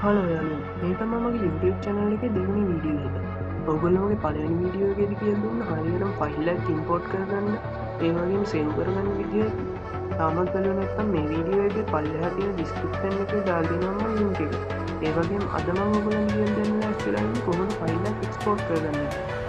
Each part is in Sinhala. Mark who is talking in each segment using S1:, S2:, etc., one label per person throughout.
S1: හලෝ යාලුවෝ මේ තමයි මගේ YouTube channel එකේ දෙවෙනි වීඩියෝ එක. ඔයගොල්ලෝගේ පළවෙනි වීඩියෝ එකේදී කියලා දුන්න හරියටම ෆයිල් එකක් import කරගන්න ඒ වගේම save කරගන්න විදිය තාමත් බලුවේ නැත්නම් මේ වීඩියෝ එකේ පල්ලෙහා තියෙන description එකේ දාලා දෙනවා මම link එක. ඒ වගේම අද මම ඔයගොල්ලන්ට කියලා දෙන්න ලෑස්තිලා ඉන්නේ කොහොමද ෆයිල් එකක් export කරගන්නේ කියලා.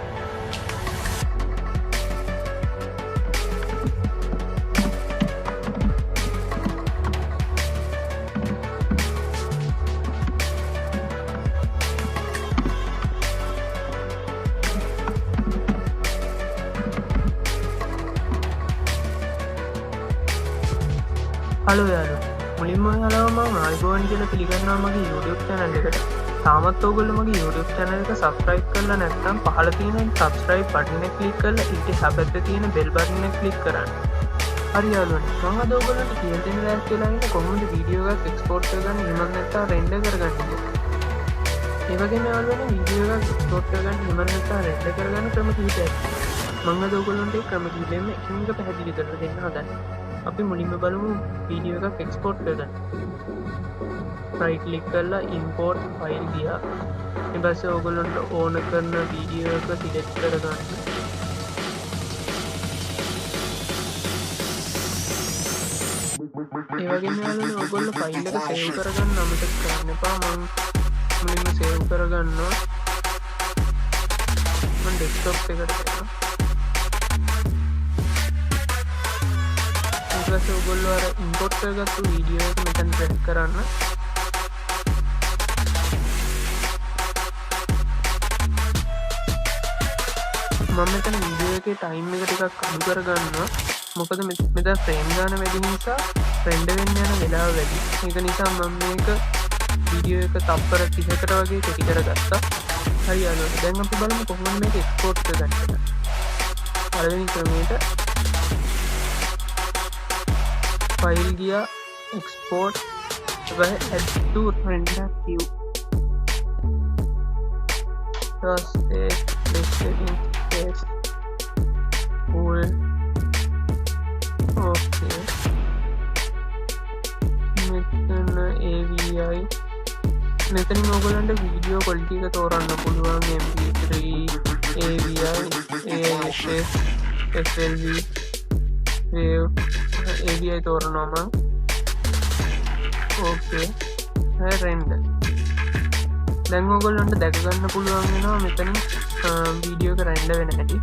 S1: හලෝ යාළුවෝ මුලින්ම ඔයාලව මම ආයිබෝවන් කියලා පිළිගන්නවා මගේ YouTube channel එකට. තාමත් ඔයගොල්ලෝ මගේ YouTube channel එක subscribe කරලා නැත්නම් පහළ තියෙන subscribe button එක click කරලා ඊට හැපැත්තේ තියෙන bell button එක click කරන්න. හරි යාළුවනේ මම අද ඔයගොල්ලන්ට කියලා දෙන්න ලෑස්තිලා ඉන්නේ කොහොමද වීඩියෝ එකක් export කරගන්නේ එහෙම නැත්නම් render කරගන්නේ කියලා. ඒ වගේම යාළුවනේ වීඩියෝ එකක් export කරගන්න එහෙම නැත්නම් render කරගන්න ක්‍රම කිහිපයක්. මම අද ඔයගොල්ලන්ට ඒ ක්‍රම කිහිපෙම එකින් එක පැහැදිලි කරලා දෙන්න හදන්නේ. අපි මුලින්ම බලමු වීඩියෝ එකක් එක්ස්පෝර්ට් කරගන්න. right click කරලා import file ගියා. ඊට පස්සේ ඔයගොල්ලන්ට ඕන කරන වීඩියෝ එක select කරගන්න. ඒ වගේම යාළුවනේ ඔයගොල්ලෝ ෆයිල් එක save කරගන්න අමතක කරන්න එපා. මම මුලින්ම save කරගන්නවා. මම desktop එකට යනවා. ඊපස්සේ ඔයගොල්ලෝ අර import කරගත්තු වීඩියෝ එක මෙතන drag කරන්න. මම මෙතන වීඩියෝ එකේ time එක ටිකක් අඩු කරගන්නවා. මොකද මෙතන frame ගන්න වැඩි නිසා render වෙන්න යන වෙලාව වැඩි. ඒක නිසා මම මේක වීඩියෝ එක තප්පර 30කට වගේ කෙටි කරගත්තා. හරි යාළුවෝ දැන් අපි බලමු කොහොමද මේක export කරගන්නේ කියලා. පළවෙනි ක්‍රමයට file gya export add to render queue setting test full okay මෙතන AVI මෙතනින් ඔයගොල්ලන්ට වීඩියෝ quality එක තෝරන්න පුළුවන් MP3 AVI ASS SLV wave AVI තෝරනවා මම. ඕකේ. හරි render. දැන් ඔයගොල්ලන්ට දැක ගන්න පුළුවන් වෙනවා මෙතන වීඩියෝ එක render වෙන හැටි.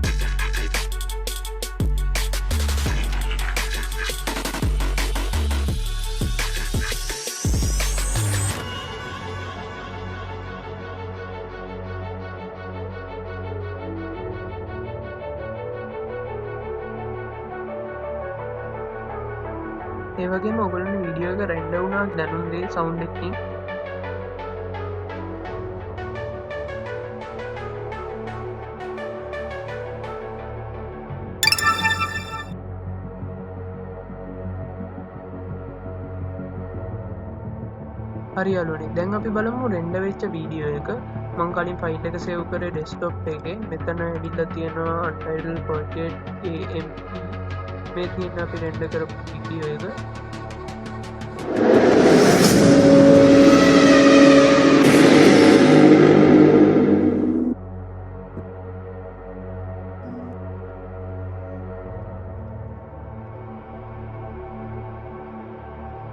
S1: ඒ වගේම ඔයගොල්ලන්ට වීඩියෝ එක render වුණා දැනුම් දෙයි sound එකකින්. හරි යාළුවනේ දැන් අපි බලමු render වෙච්ච වීඩියෝ එක. මම කලින් ෆයිල් එක save කරේ desktop එකේ. මෙතන ඇවිල්ලා තියෙනවා untitled project amp මේ තියෙන අපි render කරපු වීඩියෝ එක.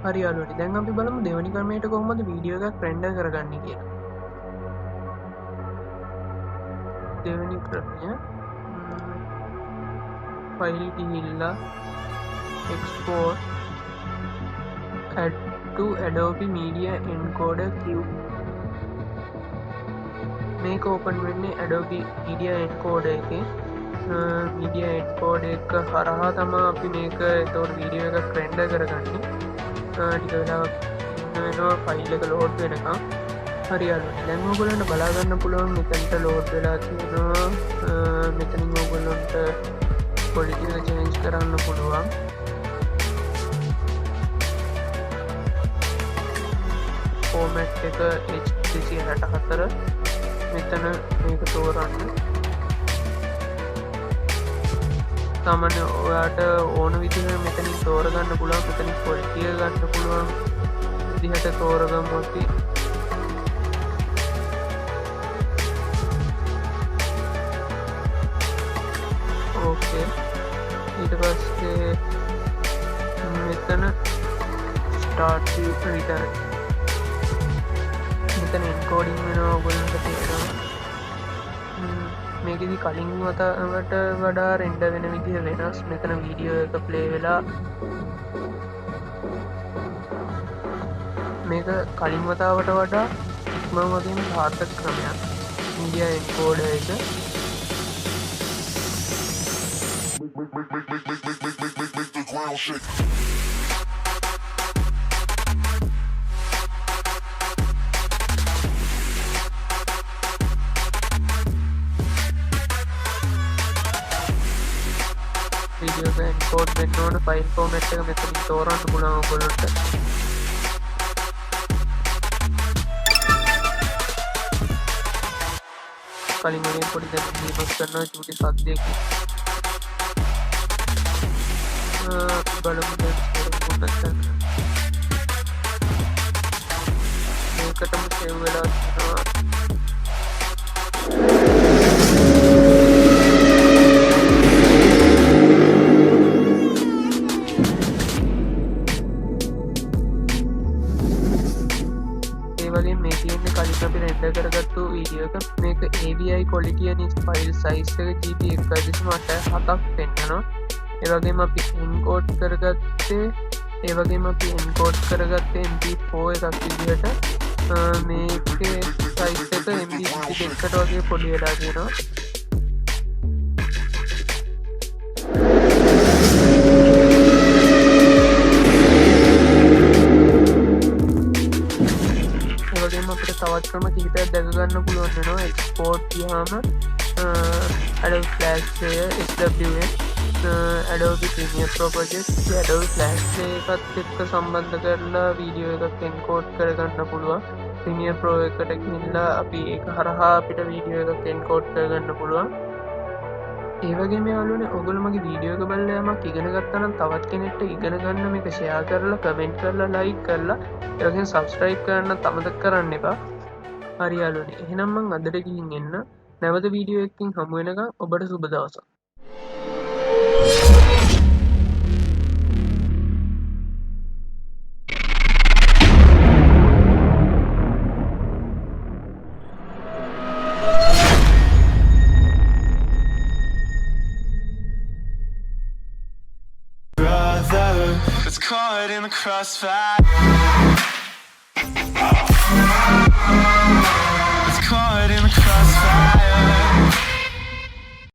S1: හරි යාළුවනේ දැන් අපි බලමු දෙවෙනි ක්‍රමයට කොහොමද වීඩියෝ එකක් render කරගන්නේ කියලා. දෙවෙනි ක්‍රමය file ගිහිල්ලා export add to Adobe Media Encoder queue මේක open වෙන්නේ Adobe Media Encoder එකේ. Media Encoder එක හරහා තමයි අපි මේක ඒතකොට වීඩියෝ එකක් render කරගන්නේ. ටික වෙලාවක් ඉන්න වෙනවා ෆයිල් එක load වෙනකම්. හරි යාළුවනේ දැන් ඔයගොල්ලන්ට බලා ගන්න පුළුවන් මෙතනට load වෙලා තියෙනවා. මෙතනින් ඔයගොල්ලන්ට quality එක change කරන්න පුළුවන්. format එක H364 මෙතන මේක තෝරන්න. සාමාන්‍ය ඔයාට ඕන විදිහට මෙතනින් තෝරගන්න පුළුවන්. මෙතනින් quality එක ගන්න පුළුවන් විදිහට තෝරගමු අපි. ඊට පස්සේ මෙතන start return මෙතන encoding වෙනවා ඔයගොල්ලන්ට තේරෙනවා මේකෙදි කලින් වතාවට වඩා රෙන්ඩර් වෙන විදිහ වෙනස් මෙතන වීඩියෝ එක ප්ලේ වෙලා මේක කලින් වතාවට වඩා ඉක්මන් වගේම සාර්ථක ක්‍රමයක් media encoder එක video එක encode වෙන්න ඕන file format එක මෙතනින් තෝරන්න පුළුවන් ඔයගොල්ලන්ට කලින් වගේ පොඩි දෙයක් දීපස් කරනවා චූටි සද්දයකින් බලමු දැන් මේකටම සේව් වෙලා තියෙනවා කලින් අපි රෙන්ඩර් කරගත්තු වීඩියෝ එක මේක AVI quality and file size එක GB 1.87ක් පෙන්නනවා ඒ වගේම අපි encode කරගත්තේ MP4 එකක් විදිහට මේකේ size එක MB 22කට වගේ පොඩි වෙලා තියෙනවා අපිට තවත් ක්‍රම කිහිපයක් දැක ගන්න පුළුවන් වෙනවා එක්ස්පෝර්ට් ගියාම Adobe Flash Player SWM Adobe Premiere Pro Project Adobe Flash Player එකත් එක්ක සම්බන්ධ කරලා වීඩියෝ එකක් එන්කෝඩ් කරගන්න පුළුවන් Premiere Pro එකට ගිහිල්ලා අපි ඒක හරහා අපිට වීඩියෝ එකක් එන්කෝඩ් කරගන්න පුළුවන් ඒ වගේම යාළුවනේ ඔයගොල්ලෝ මගේ වීඩියෝ එක බලලා යමක් ඉගෙන ගත්තා නම් තවත් කෙනෙක්ට ඉගෙන ගන්න මේක ෂෙයා කරලා කමෙන්ට් කරලා ලයික් කරලා ඒ වගේම සබ්ස්ක්‍රයිබ් කරන්න අමතක කරන්න එපා. හරි යාළුවනේ. එහෙනම් මම අදට ගිහින් එන්න. නැවත වීඩියෝ එකකින් හමු වෙනකම් ඔබට සුබ දවසක්.
S2: It's caught in the crossfire. It's caught in the crossfire.